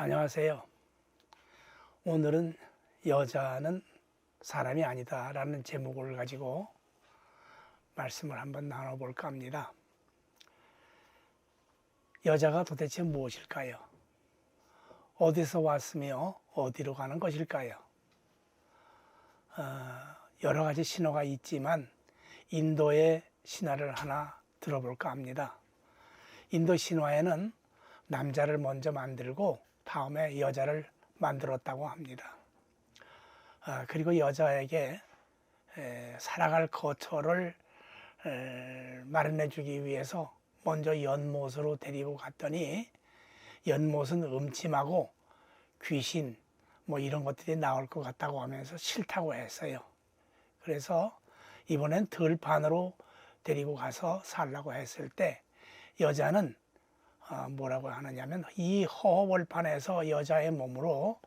안녕하세요. 오늘은 여자는 사람이 아니다 라는 제목을 가지고 말씀을 한번 나눠볼까 합니다. 여자가 도대체 무엇일까요? 어디서 왔으며 어디로 가는 것일까요? 여러 가지 신화가 있지만 인도의 신화를 하나 들어볼까 합니다. 인도 신화에는 남자를 먼저 만들고 다음에 여자를 만들었다고 합니다. 그리고 여자에게 살아갈 거처를 마련해 주기 위해서 먼저 연못으로 데리고 갔더니 연못은 음침하고 귀신 뭐 이런 것들이 나올 것 같다고 하면서 싫다고 했어요. 그래서 이번엔 들판으로 데리고 가서 살라고 했을 때 여자는 뭐라고 하느냐면 이 허허벌판에서 여자의 몸으로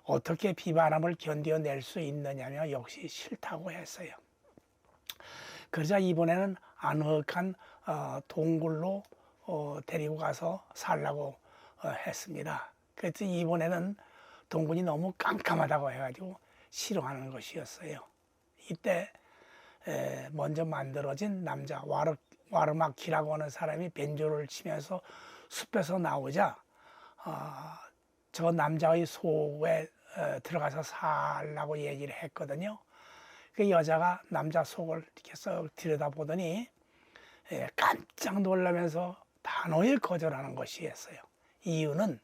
어떻게 비바람을 견뎌낼 수 있느냐며 역시 싫다고 했어요. 그러자 이번에는 아늑한 동굴로 데리고 가서 살라고 했습니다. 그래서 이번에는 동굴이 너무 깜깜하다고 해가지고 싫어하는 것이었어요. 이때 먼저 만들어진 남자 와르마키라고 하는 사람이 벤조를 치면서 숲에서 나오자 저 남자의 속에 들어가서 살라고 얘기를 했거든요. 그 여자가 남자 속을 이렇게 썩 들여다보더니 깜짝 놀라면서 단호히 거절하는 것이었어요. 이유는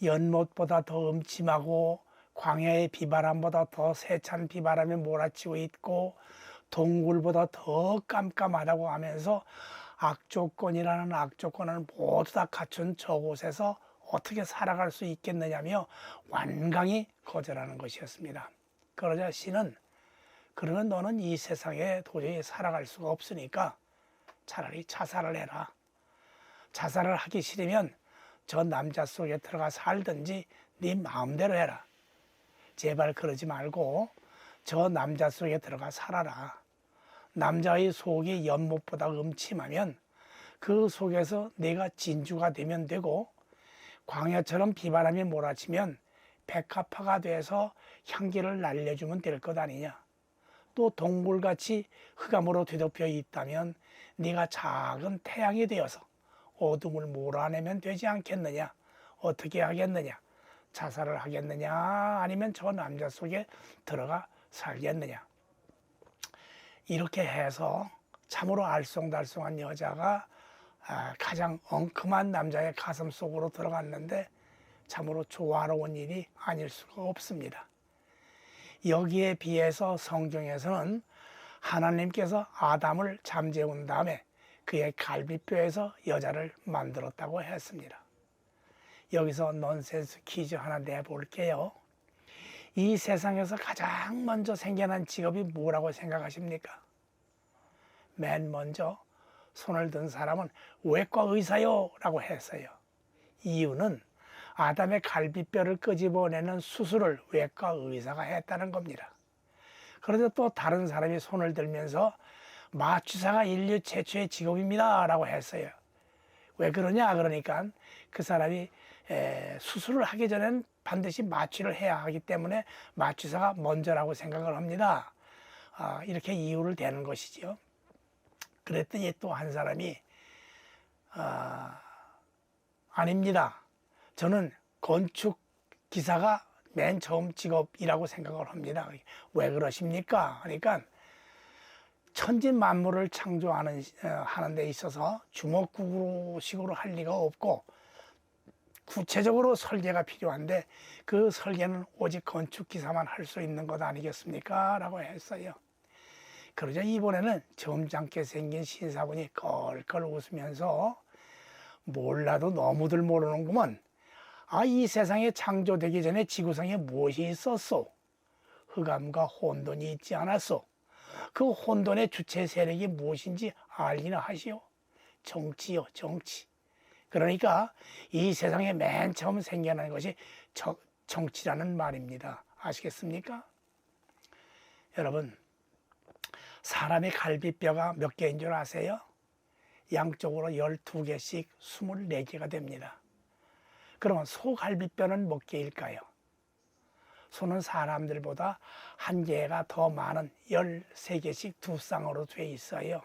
연못보다 더 음침하고 광야의 비바람보다 더 세찬 비바람이 몰아치고 있고 동굴보다 더 깜깜하다고 하면서 악조건이라는 악조건을 모두 다 갖춘 저곳에서 어떻게 살아갈 수 있겠느냐며 완강히 거절하는 것이었습니다. 그러자 신은 그러면 너는 이 세상에 도저히 살아갈 수가 없으니까 차라리 자살을 해라. 자살을 하기 싫으면 저 남자 속에 들어가 살든지 네 마음대로 해라. 제발 그러지 말고 저 남자 속에 들어가 살아라. 남자의 속이 연못보다 음침하면 그 속에서 내가 진주가 되면 되고 광야처럼 비바람이 몰아치면 백합화가 돼서 향기를 날려주면 될 것 아니냐. 또 동굴같이 흑암으로 뒤덮여 있다면 네가 작은 태양이 되어서 어둠을 몰아내면 되지 않겠느냐. 어떻게 하겠느냐. 자살을 하겠느냐 아니면 저 남자 속에 들어가 살겠느냐. 이렇게 해서 참으로 알쏭달쏭한 여자가 가장 엉큼한 남자의 가슴 속으로 들어갔는데 참으로 조화로운 일이 아닐 수가 없습니다. 여기에 비해서 성경에서는 하나님께서 아담을 잠재운 다음에 그의 갈비뼈에서 여자를 만들었다고 했습니다. 여기서 넌센스 퀴즈 하나 내볼게요. 이 세상에서 가장 먼저 생겨난 직업이 뭐라고 생각하십니까? 맨 먼저 손을 든 사람은 외과 의사요 라고 했어요. 이유는 아담의 갈비뼈를 끄집어내는 수술을 외과 의사가 했다는 겁니다. 그런데 또 다른 사람이 손을 들면서 마취사가 인류 최초의 직업입니다 라고 했어요. 왜 그러냐? 그러니까 그 사람이 수술을 하기 전엔 반드시 마취를 해야 하기 때문에 마취사가 먼저라고 생각을 합니다. 이렇게 이유를 대는 것이죠. 그랬더니 또 한 사람이 아닙니다. 저는 건축 기사가 맨 처음 직업이라고 생각을 합니다. 왜 그러십니까? 그러니까 천진 만물을 창조하는 하는 데 있어서 주먹구구식으로 할 리가 없고 구체적으로 설계가 필요한데 그 설계는 오직 건축기사만 할 수 있는 것 아니겠습니까? 라고 했어요. 그러자 이번에는 점잖게 생긴 신사분이 껄껄 웃으면서 몰라도 너무들 모르는구먼. 이 세상에 창조되기 전에 지구상에 무엇이 있었소? 흑암과 혼돈이 있지 않았소? 그 혼돈의 주체 세력이 무엇인지 알기나 하시오. 정치요, 정치. 그러니까 이 세상에 맨 처음 생겨난 것이 정치라는 말입니다. 아시겠습니까? 여러분, 사람의 갈비뼈가 몇 개인 줄 아세요? 양쪽으로 12개씩 24개가 됩니다. 그러면 소갈비뼈는 몇 개일까요? 소는 사람들보다 한 개가 더 많은 13개씩 두 쌍으로 되어 있어요.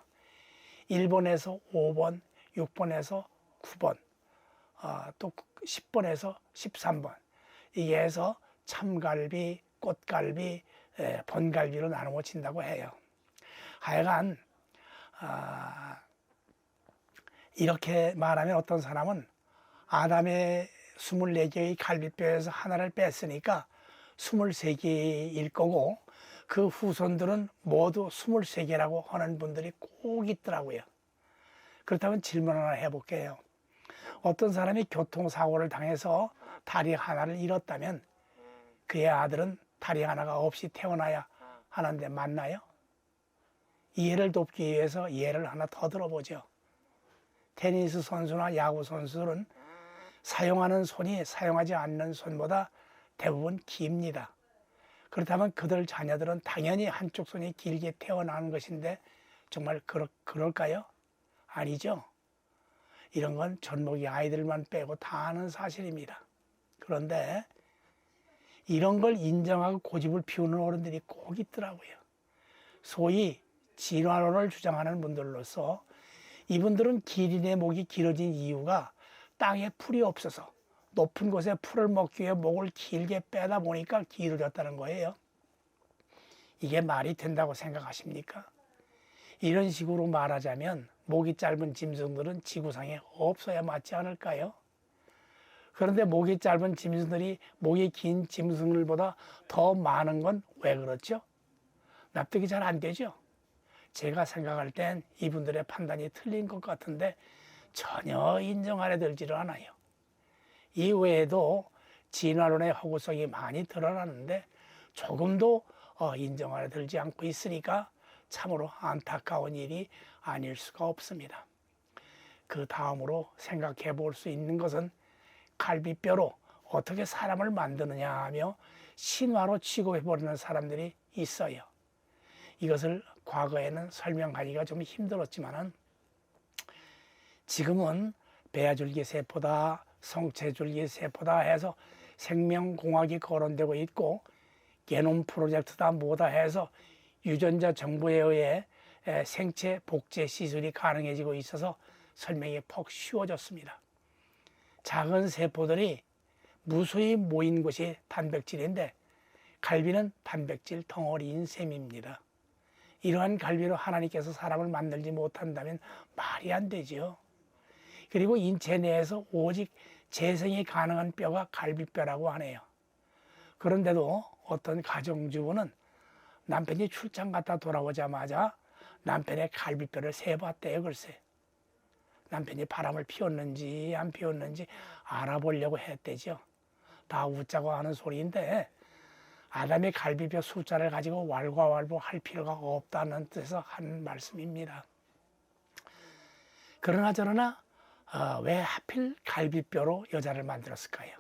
1번에서 5번, 6번에서 9번, 또 10번에서 13번. 이게 해서 참갈비, 꽃갈비, 번갈비로 나누어진다고 해요. 하여간 이렇게 말하면 어떤 사람은 아담의 24개의 갈비뼈에서 하나를 뺐으니까 23개일 거고 그 후손들은 모두 23개라고 하는 분들이 꼭 있더라고요. 그렇다면 질문 하나 해볼게요. 어떤 사람이 교통사고를 당해서 다리 하나를 잃었다면 그의 아들은 다리 하나가 없이 태어나야 하는데 맞나요? 이해를 돕기 위해서 예를 하나 더 들어보죠. 테니스 선수나 야구 선수들은 사용하는 손이 사용하지 않는 손보다 대부분 깁니다. 그렇다면 그들 자녀들은 당연히 한쪽 손이 길게 태어나는 것인데 정말 그럴까요? 아니죠. 이런 건 젖먹이 아이들만 빼고 다 아는 사실입니다. 그런데 이런 걸 인정하고 고집을 피우는 어른들이 꼭 있더라고요. 소위 진화론을 주장하는 분들로서 이분들은 기린의 목이 길어진 이유가 땅에 풀이 없어서 높은 곳에 풀을 먹기 위해 목을 길게 빼다 보니까 길어졌다는 거예요. 이게 말이 된다고 생각하십니까? 이런 식으로 말하자면 목이 짧은 짐승들은 지구상에 없어야 맞지 않을까요? 그런데 목이 짧은 짐승들이 목이 긴 짐승들보다 더 많은 건 왜 그렇죠? 납득이 잘 안 되죠? 제가 생각할 땐 이분들의 판단이 틀린 것 같은데 전혀 인정 아래 들지를 않아요. 이 외에도 진화론의 허구성이 많이 드러나는데 조금도 인정 아래 들지 않고 있으니까 참으로 안타까운 일이 아닐 수가 없습니다. 그 다음으로 생각해 볼 수 있는 것은 갈비뼈로 어떻게 사람을 만드느냐 하며 신화로 취급해버리는 사람들이 있어요. 이것을 과거에는 설명하기가 좀 힘들었지만 지금은 배아줄기 세포다, 성체줄기 세포다 해서 생명공학이 거론되고 있고 게놈 프로젝트다 뭐다 해서 유전자 정보에 의해 생체 복제 시술이 가능해지고 있어서 설명이 퍽 쉬워졌습니다. 작은 세포들이 무수히 모인 곳이 단백질인데 갈비는 단백질 덩어리인 셈입니다. 이러한 갈비로 하나님께서 사람을 만들지 못한다면 말이 안 되죠. 그리고 인체 내에서 오직 재생이 가능한 뼈가 갈비뼈라고 하네요. 그런데도 어떤 가정주부는 남편이 출장 갔다 돌아오자마자 남편의 갈비뼈를 세봤대요. 글쎄. 남편이 바람을 피웠는지 안 피웠는지 알아보려고 했대죠. 다 웃자고 하는 소리인데 아담의 갈비뼈 숫자를 가지고 왈가왈부할 필요가 없다는 뜻에서 한 말씀입니다. 그러나 저러나 왜 하필 갈비뼈로 여자를 만들었을까요?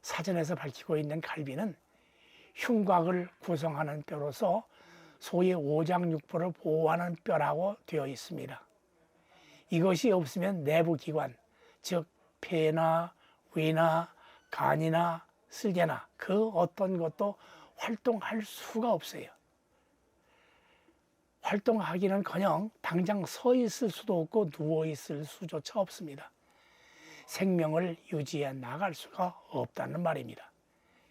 사전에서 밝히고 있는 갈비는 흉곽을 구성하는 뼈로서 소위 오장육부를 보호하는 뼈라고 되어 있습니다. 이것이 없으면 내부 기관, 즉 폐나 위나 간이나 쓸개나 그 어떤 것도 활동할 수가 없어요. 활동하기는커녕 당장 서 있을 수도 없고 누워 있을 수조차 없습니다. 생명을 유지해 나갈 수가 없다는 말입니다.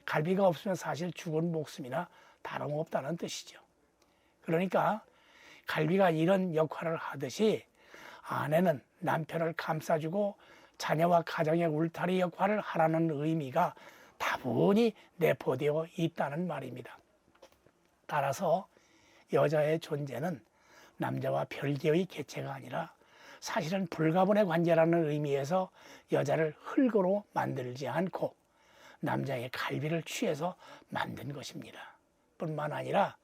갈비가 없으면 사실 죽은 목숨이나 다름없다는 뜻이죠. 그러니까 갈비가 이런 역할을 하듯이 아내는 남편을 감싸주고 자녀와 가정의 울타리 역할을 하라는 의미가 다분히 내포되어 있다는 말입니다. 따라서 여자의 존재는 남자와 별개의 개체가 아니라 사실은 불가분의 관계라는 의미에서 여자를 흙으로 만들지 않고 남자의 갈비를 취해서 만든 것입니다. 뿐만 아니라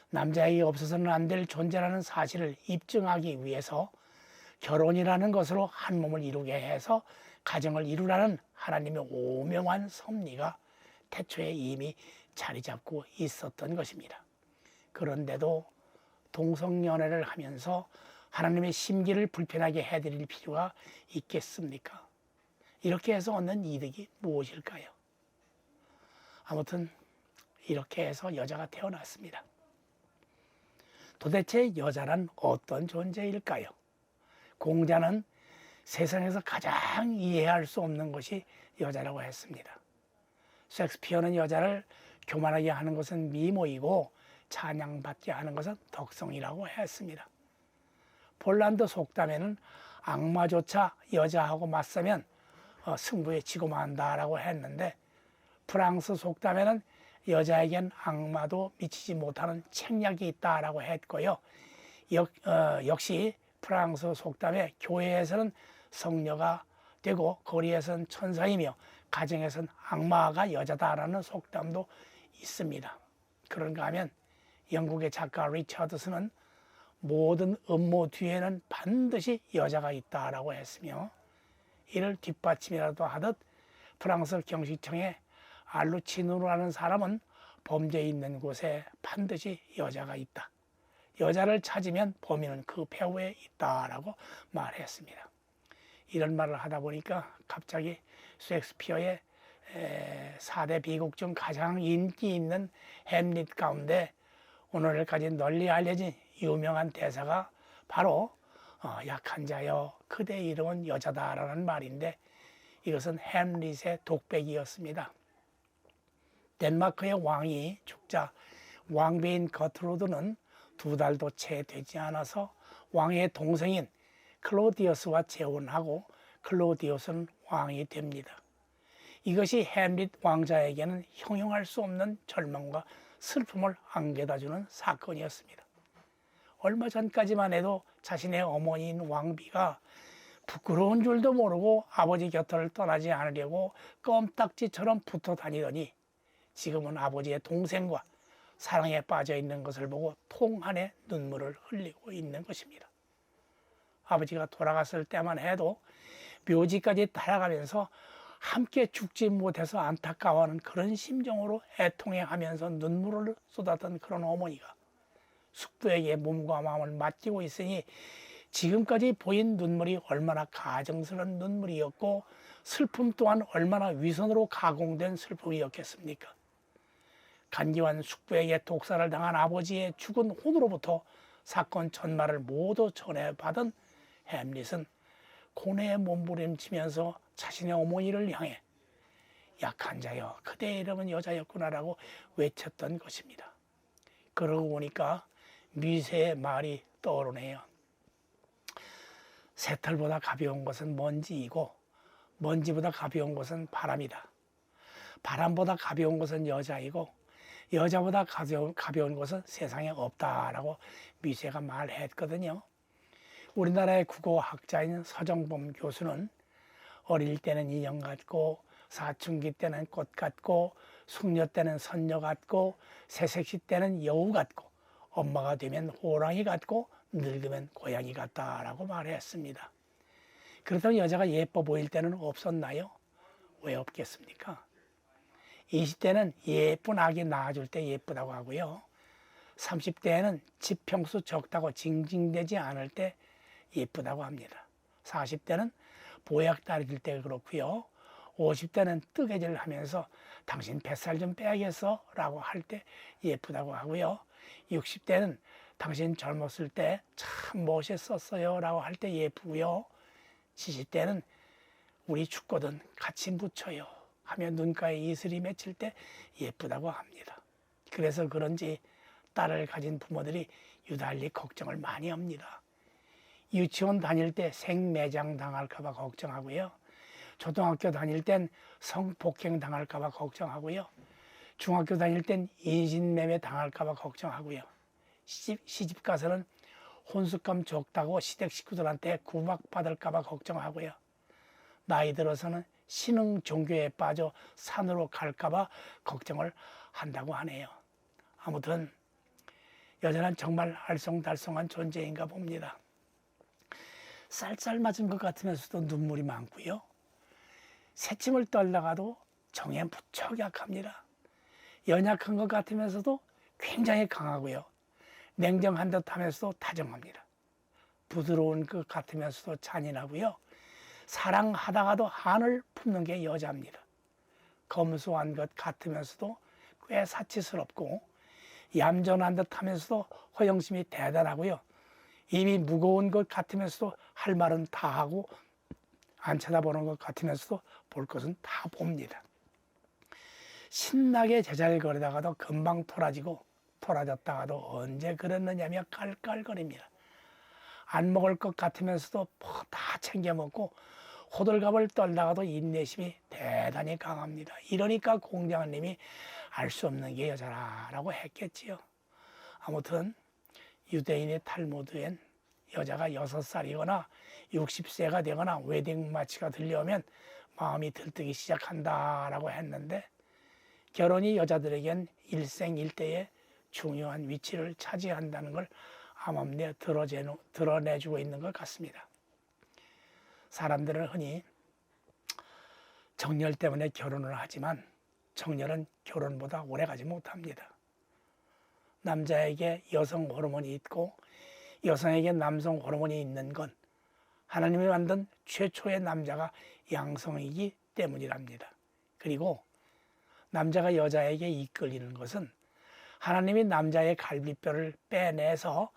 남자에게 없어서는 안 될 존재라는 사실을 입증하기 위해서 결혼이라는 것으로 한 몸을 이루게 해서 가정을 이루라는 하나님의 오명한 섭리가 태초에 이미 자리 잡고 있었던 것입니다. 그런데도 동성연애를 하면서 하나님의 심기를 불편하게 해드릴 필요가 있겠습니까? 이렇게 해서 얻는 이득이 무엇일까요? 아무튼 이렇게 해서 여자가 태어났습니다. 도대체 여자란 어떤 존재일까요? 공자는 세상에서 가장 이해할 수 없는 것이 여자라고 했습니다. 셰익스피어는 여자를 교만하게 하는 것은 미모이고 찬양받게 하는 것은 덕성이라고 했습니다. 폴란드 속담에는 악마조차 여자하고 맞서면 승부에 지고 만다라고 했는데, 프랑스 속담에는 여자에겐 악마도 미치지 못하는 책략이 있다라고 했고요. 역시 프랑스 속담에 교회에서는 성녀가 되고 거리에서는 천사이며 가정에서는 악마가 여자다라는 속담도 있습니다. 그런가 하면 영국의 작가 리처드슨은 모든 음모 뒤에는 반드시 여자가 있다라고 했으며, 이를 뒷받침이라도 하듯 프랑스 경시청의 알루치누라는 사람은 범죄 있는 곳에 반드시 여자가 있다. 여자를 찾으면 범인은 그 배후에 있다라고 말했습니다. 이런 말을 하다 보니까 갑자기 셰익스피어의 4대 비극 중 가장 인기 있는 햄릿 가운데 오늘까지 널리 알려진 유명한 대사가 바로 약한 자여 그대 이름은 여자다라는 말인데, 이것은 햄릿의 독백이었습니다. 덴마크의 왕이 죽자 왕비인 거트루드는 2달도 채 되지 않아서 왕의 동생인 클로디어스와 재혼하고 클로디어스는 왕이 됩니다. 이것이 햄릿 왕자에게는 형용할 수 없는 절망과 슬픔을 안겨다주는 사건이었습니다. 얼마 전까지만 해도 자신의 어머니인 왕비가 부끄러운 줄도 모르고 아버지 곁을 떠나지 않으려고 껌딱지처럼 붙어 다니더니 지금은 아버지의 동생과 사랑에 빠져 있는 것을 보고 통 한에 눈물을 흘리고 있는 것입니다. 아버지가 돌아갔을 때만 해도 묘지까지 따라가면서 함께 죽지 못해서 안타까워하는 그런 심정으로 애통해하면서 눈물을 쏟았던 그런 어머니가 숙부에게 몸과 마음을 맡기고 있으니 지금까지 보인 눈물이 얼마나 가정스러운 눈물이었고 슬픔 또한 얼마나 위선으로 가공된 슬픔이었겠습니까? 간기환 숙부에게 독살을 당한 아버지의 죽은 혼으로부터 사건 전말을 모두 전해받은 햄릿은 고뇌에 몸부림치면서 자신의 어머니를 향해 약한 자여 그대의 이름은 여자였구나라고 외쳤던 것입니다. 그러고 보니까 미세의 말이 떠오르네요. 새털보다 가벼운 것은 먼지이고 먼지보다 가벼운 것은 바람이다. 바람보다 가벼운 것은 여자이고 여자보다 가벼운 것은 세상에 없다라고 미세가 말했거든요. 우리나라의 국어학자인 서정범 교수는 어릴 때는 인형 같고 사춘기 때는 꽃 같고 숙녀 때는 선녀 같고 새색시 때는 여우 같고 엄마가 되면 호랑이 같고 늙으면 고양이 같다라고 말했습니다. 그렇다면 여자가 예뻐 보일 때는 없었나요? 왜 없겠습니까? 20대는 예쁜 아기 낳아줄 때 예쁘다고 하고요. 30대에는 지평수 적다고 징징대지 않을 때 예쁘다고 합니다. 40대는 보약 따질 때 그렇고요. 50대는 뜨개질 하면서 당신 뱃살 좀 빼야겠어 라고 할 때 예쁘다고 하고요. 60대는 당신 젊었을 때 참 멋있었어요 라고 할 때 예쁘고요. 70대는 우리 죽거든 같이 묻혀요 하며 눈가에 이슬이 맺힐 때 예쁘다고 합니다. 그래서 그런지 딸을 가진 부모들이 유달리 걱정을 많이 합니다. 유치원 다닐 때 생매장 당할까 봐 걱정하고요. 초등학교 다닐 땐 성폭행 당할까 봐 걱정하고요. 중학교 다닐 땐 인신매매 당할까 봐 걱정하고요. 시집 가서는 혼숙감 적다고 시댁 식구들한테 구박받을까 봐 걱정하고요. 나이 들어서는 신흥 종교에 빠져 산으로 갈까 봐 걱정을 한다고 하네요. 아무튼 여자는 정말 알쏭달쏭한 존재인가 봅니다. 쌀쌀 맞은 것 같으면서도 눈물이 많고요. 새침을 떨다가도 정에 무척 약합니다. 연약한 것 같으면서도 굉장히 강하고요. 냉정한 듯 하면서도 다정합니다. 부드러운 것 같으면서도 잔인하고요. 사랑하다가도 한을 품는 게 여자입니다. 검소한 것 같으면서도 꽤 사치스럽고 얌전한 듯 하면서도 허영심이 대단하고요. 입이 무거운 것 같으면서도 할 말은 다 하고 안 쳐다보는 것 같으면서도 볼 것은 다 봅니다. 신나게 제잘거리다가도 금방 토라졌다가도 언제 그랬느냐며 깔깔거립니다. 안 먹을 것 같으면서도 다 챙겨 먹고 호들갑을 떨다가도 인내심이 대단히 강합니다. 이러니까 공자님이 알 수 없는 게 여자라고 했겠지요. 아무튼 유대인의 탈무드엔 여자가 6살이거나 60세가 되거나 웨딩 마치가 들려오면 마음이 들뜨기 시작한다라고 했는데 결혼이 여자들에겐 일생일대의 중요한 위치를 차지한다는 걸 암암리에 드러내주고 있는 것 같습니다. 사람들은 흔히 정열 때문에 결혼을 하지만 정열은 결혼보다 오래가지 못합니다. 남자에게 여성 호르몬이 있고 여성에게 남성 호르몬이 있는 건 하나님이 만든 최초의 남자가 양성이기 때문이랍니다. 그리고 남자가 여자에게 이끌리는 것은 하나님이 남자의 갈비뼈를 빼내서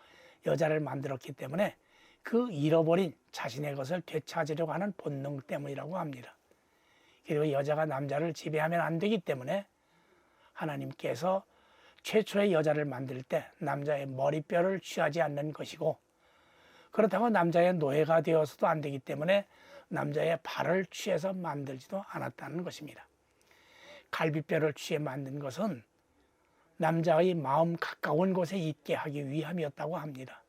여자를 만들었기 때문에 그 잃어버린 자신의 것을 되찾으려고 하는 본능 때문이라고 합니다. 그리고 여자가 남자를 지배하면 안 되기 때문에 하나님께서 최초의 여자를 만들 때 남자의 머리뼈를 취하지 않는 것이고 그렇다고 남자의 노예가 되어서도 안 되기 때문에 남자의 발을 취해서 만들지도 않았다는 것입니다. 갈비뼈를 취해 만든 것은 남자의 마음 가까운 곳에 있게 하기 위함이었다고 합니다.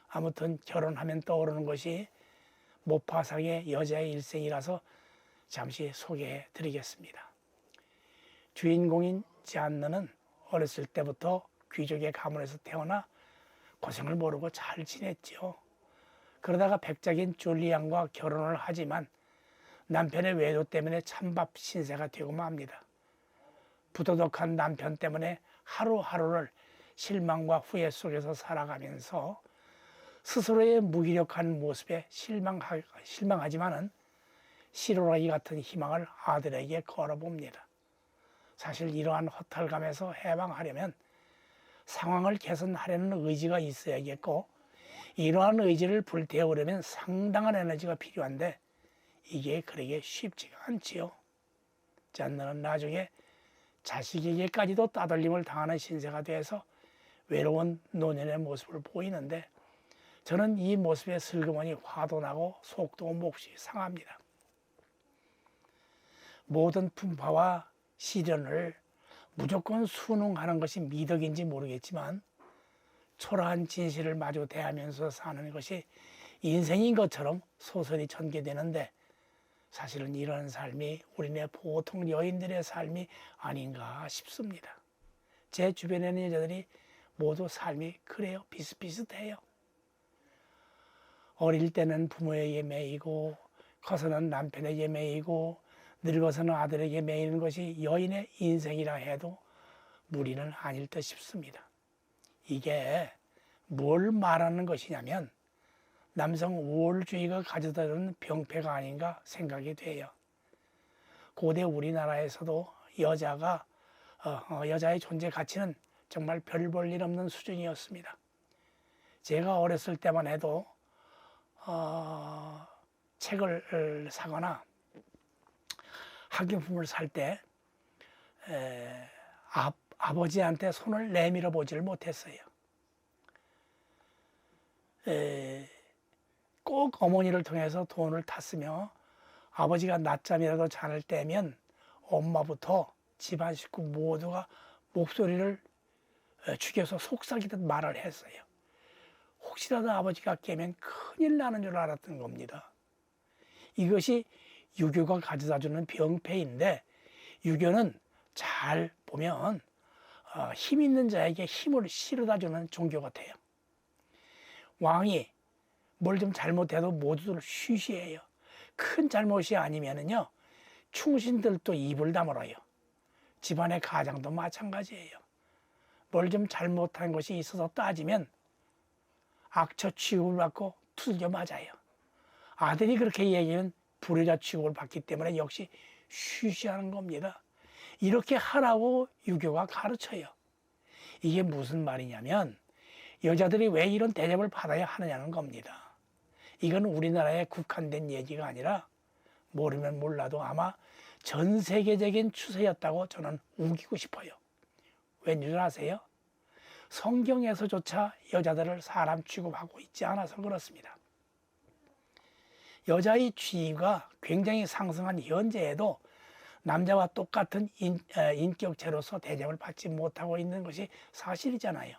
아무튼 결혼하면 떠오르는 것이 모파상의 여자의 일생이라서 잠시 소개해 드리겠습니다. 주인공인 지안느는 어렸을 때부터 귀족의 가문에서 태어나 고생을 모르고 잘 지냈죠. 그러다가 백작인 줄리안과 결혼을 하지만 남편의 외도 때문에 찬밥 신세가 되고 맙니다. 부도덕한 남편 때문에 하루하루를 실망과 후회 속에서 살아가면서 스스로의 무기력한 모습에 실망하지만은 시로라기 같은 희망을 아들에게 걸어봅니다. 사실 이러한 허탈감에서 해방하려면 상황을 개선하려는 의지가 있어야겠고 이러한 의지를 불태우려면 상당한 에너지가 필요한데 이게 그러게 쉽지가 않지요. 짠느는 나중에 자식에게까지도 따돌림을 당하는 신세가 돼서 외로운 노년의 모습을 보이는데 저는 이 모습에 슬그머니 화도 나고 속도 몹시 상합니다. 모든 풍파와 시련을 무조건 순응하는 것이 미덕인지 모르겠지만 초라한 진실을 마주 대하면서 사는 것이 인생인 것처럼 소설이 전개되는데 사실은 이런 삶이 우리네 보통 여인들의 삶이 아닌가 싶습니다. 제 주변에 있는 여자들이 모두 삶이 그래요. 비슷비슷해요. 어릴 때는 부모에게 매이고 커서는 남편에게 매이고 늙어서는 아들에게 매이는 것이 여인의 인생이라 해도 무리는 아닐 듯 싶습니다. 이게 뭘 말하는 것이냐면 남성 우월주의가 가져다 주는 병폐가 아닌가 생각이 돼요. 고대 우리나라에서도 여자의 존재 가치는 정말 별 볼 일 없는 수준이었습니다. 제가 어렸을 때만 해도 책을 사거나 학용품을 살 때 아버지한테 손을 내밀어 보지를 못했어요. 꼭 어머니를 통해서 돈을 탔으며 아버지가 낮잠이라도 자를 때면 엄마부터 집안 식구 모두가 목소리를 죽여서 속삭이듯 말을 했어요. 혹시라도 아버지가 깨면 큰일 나는 줄 알았던 겁니다. 이것이 유교가 가져다주는 병폐인데 유교는 잘 보면 힘 있는 자에게 힘을 실어다주는 종교 같아요. 왕이 뭘 좀 잘못해도 모두들 쉬쉬해요. 큰 잘못이 아니면은요 충신들도 입을 다물어요. 집안의 가장도 마찬가지예요. 뭘 좀 잘못한 것이 있어서 따지면 악처 취급을 받고 두들겨 맞아요. 아들이 그렇게 얘기하면 불효자 취급을 받기 때문에 역시 쉬쉬하는 겁니다. 이렇게 하라고 유교가 가르쳐요. 이게 무슨 말이냐면 여자들이 왜 이런 대접을 받아야 하느냐는 겁니다. 이건 우리나라에 국한된 얘기가 아니라 모르면 몰라도 아마 전 세계적인 추세였다고 저는 우기고 싶어요. 왠 줄 아세요? 성경에서조차 여자들을 사람 취급하고 있지 않아서 그렇습니다. 여자의 지위가 굉장히 상승한 현재에도 남자와 똑같은 인격체로서 대접을 받지 못하고 있는 것이 사실이잖아요.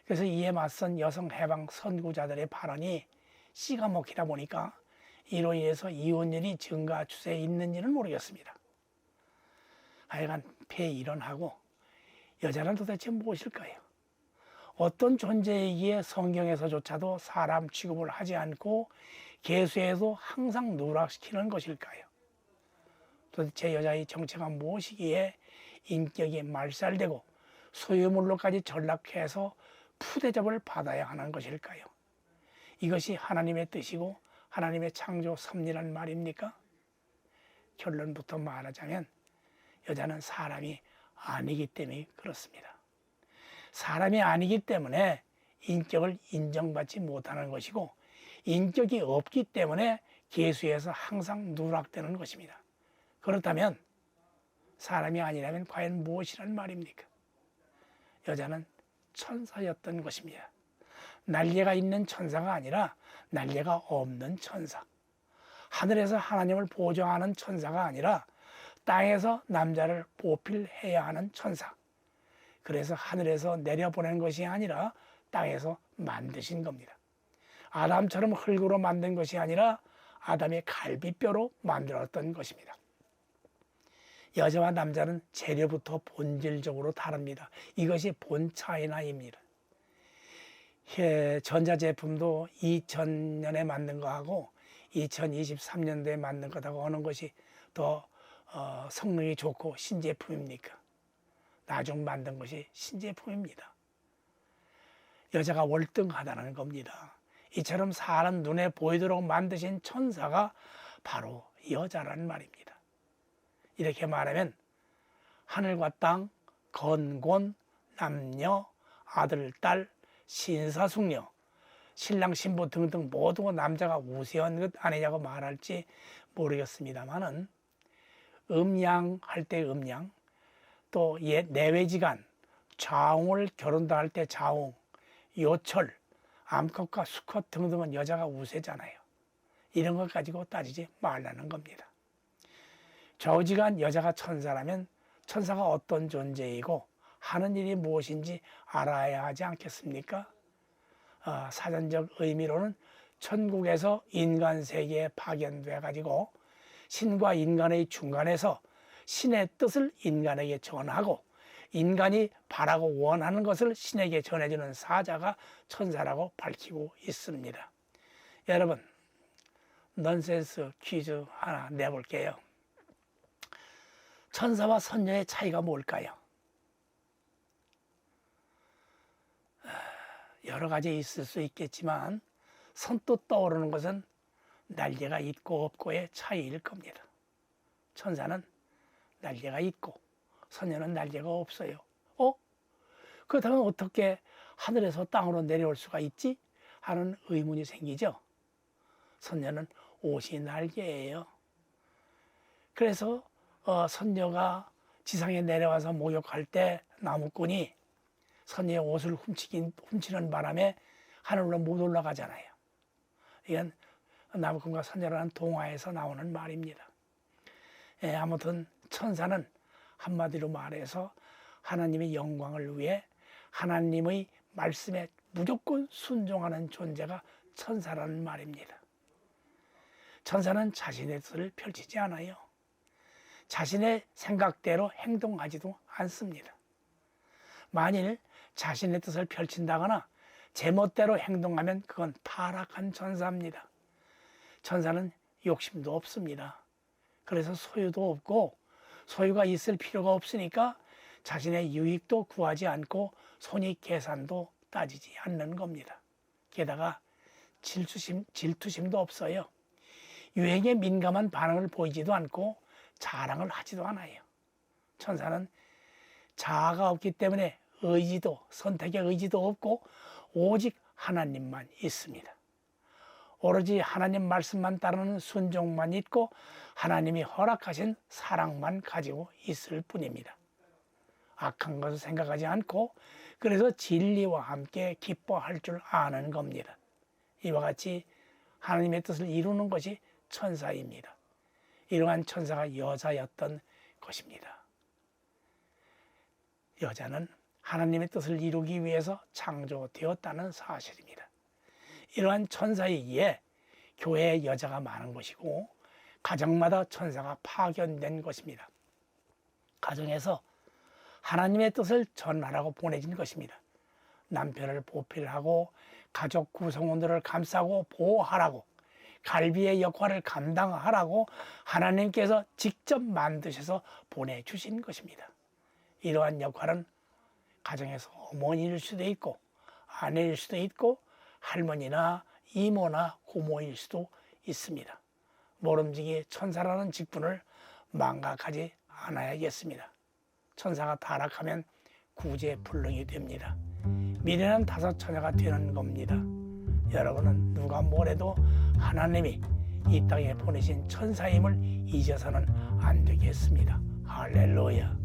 그래서 이에 맞선 여성 해방 선구자들의 발언이 씨가 먹히다 보니까 이로 인해서 이혼율이 증가 추세에 있는지는 모르겠습니다. 하여간 폐일원하고 여자는 도대체 무엇일까요? 어떤 존재이기에 성경에서조차도 사람 취급을 하지 않고 계수에도 항상 누락시키는 것일까요? 도대체 여자의 정체가 무엇이기에 인격이 말살되고 소유물로까지 전락해서 푸대접을 받아야 하는 것일까요? 이것이 하나님의 뜻이고 하나님의 창조 섭리란 말입니까? 결론부터 말하자면 여자는 사람이 아니기 때문에 그렇습니다. 사람이 아니기 때문에 인격을 인정받지 못하는 것이고 인격이 없기 때문에 계수에서 항상 누락되는 것입니다. 그렇다면 사람이 아니라면 과연 무엇이란 말입니까? 여자는 천사였던 것입니다. 날개가 있는 천사가 아니라 날개가 없는 천사. 하늘에서 하나님을 보좌하는 천사가 아니라 땅에서 남자를 보필해야 하는 천사. 그래서 하늘에서 내려보낸 것이 아니라 땅에서 만드신 겁니다. 아담처럼 흙으로 만든 것이 아니라 아담의 갈비뼈로 만들었던 것입니다. 여자와 남자는 재료부터 본질적으로 다릅니다. 이것이 본 차이나입니다. 전자제품도 2000년에 만든 거하고 2023년도에 만든 것하고 어느 것이 더 성능이 좋고 신제품입니까? 나중 만든 것이 신제품입니다. 여자가 월등하다는 겁니다. 이처럼 사람 눈에 보이도록 만드신 천사가 바로 여자란 말입니다. 이렇게 말하면 하늘과 땅, 건곤, 남녀, 아들, 딸, 신사숙녀, 신랑, 신부 등등 모두 남자가 우세한 것 아니냐고 말할지 모르겠습니다만은 음양할 때 음양, 또 내외지간, 좌웅을 결혼도 할 때 좌웅, 요철, 암컷과 수컷 등등은 여자가 우세잖아요. 이런 것 가지고 따지지 말라는 겁니다. 좌우지간 여자가 천사라면 천사가 어떤 존재이고 하는 일이 무엇인지 알아야 하지 않겠습니까? 사전적 의미로는 천국에서 인간 세계에 파견돼 가지고 신과 인간의 중간에서 신의 뜻을 인간에게 전하고 인간이 바라고 원하는 것을 신에게 전해주는 사자가 천사라고 밝히고 있습니다. 여러분, 넌센스 퀴즈 하나 내볼게요. 천사와 선녀의 차이가 뭘까요? 여러 가지 있을 수 있겠지만 선뜻 떠오르는 것은 날개가 있고 없고의 차이일 겁니다. 천사는 날개가 있고 선녀는 날개가 없어요. 그렇다면 어떻게 하늘에서 땅으로 내려올 수가 있지? 하는 의문이 생기죠. 선녀는 옷이 날개예요. 그래서 선녀가 지상에 내려와서 목욕할 때 나무꾼이 선녀의 옷을 훔치는 바람에 하늘로 못 올라가잖아요. 이건 나무꾼과 선녀라는 동화에서 나오는 말입니다. 아무튼 천사는 한마디로 말해서 하나님의 영광을 위해 하나님의 말씀에 무조건 순종하는 존재가 천사라는 말입니다. 천사는 자신의 뜻을 펼치지 않아요. 자신의 생각대로 행동하지도 않습니다. 만일 자신의 뜻을 펼친다거나 제멋대로 행동하면 그건 타락한 천사입니다. 천사는 욕심도 없습니다. 그래서 소유도 없고 소유가 있을 필요가 없으니까 자신의 유익도 구하지 않고 손익 계산도 따지지 않는 겁니다. 게다가 질투심도 없어요. 유행에 민감한 반응을 보이지도 않고 자랑을 하지도 않아요. 천사는 자아가 없기 때문에 의지도, 선택의 의지도 없고 오직 하나님만 있습니다. 오로지 하나님 말씀만 따르는 순종만 있고 하나님이 허락하신 사랑만 가지고 있을 뿐입니다. 악한 것을 생각하지 않고 그래서 진리와 함께 기뻐할 줄 아는 겁니다. 이와 같이 하나님의 뜻을 이루는 것이 천사입니다. 이러한 천사가 여자였던 것입니다. 여자는 하나님의 뜻을 이루기 위해서 창조되었다는 사실입니다. 이러한 천사이기에 교회에 여자가 많은 것이고 가정마다 천사가 파견된 것입니다. 가정에서 하나님의 뜻을 전하라고 보내진 것입니다. 남편을 보필하고 가족 구성원들을 감싸고 보호하라고 갈비의 역할을 감당하라고 하나님께서 직접 만드셔서 보내주신 것입니다. 이러한 역할은 가정에서 어머니일 수도 있고 아내일 수도 있고 할머니나 이모나 고모일 수도 있습니다. 모름지기 천사라는 직분을 망각하지 않아야겠습니다. 천사가 타락하면 구제불능이 됩니다. 미련한 다섯 처녀가 되는 겁니다. 여러분은 누가 뭐래도 하나님이 이 땅에 보내신 천사임을 잊어서는 안 되겠습니다. 할렐루야.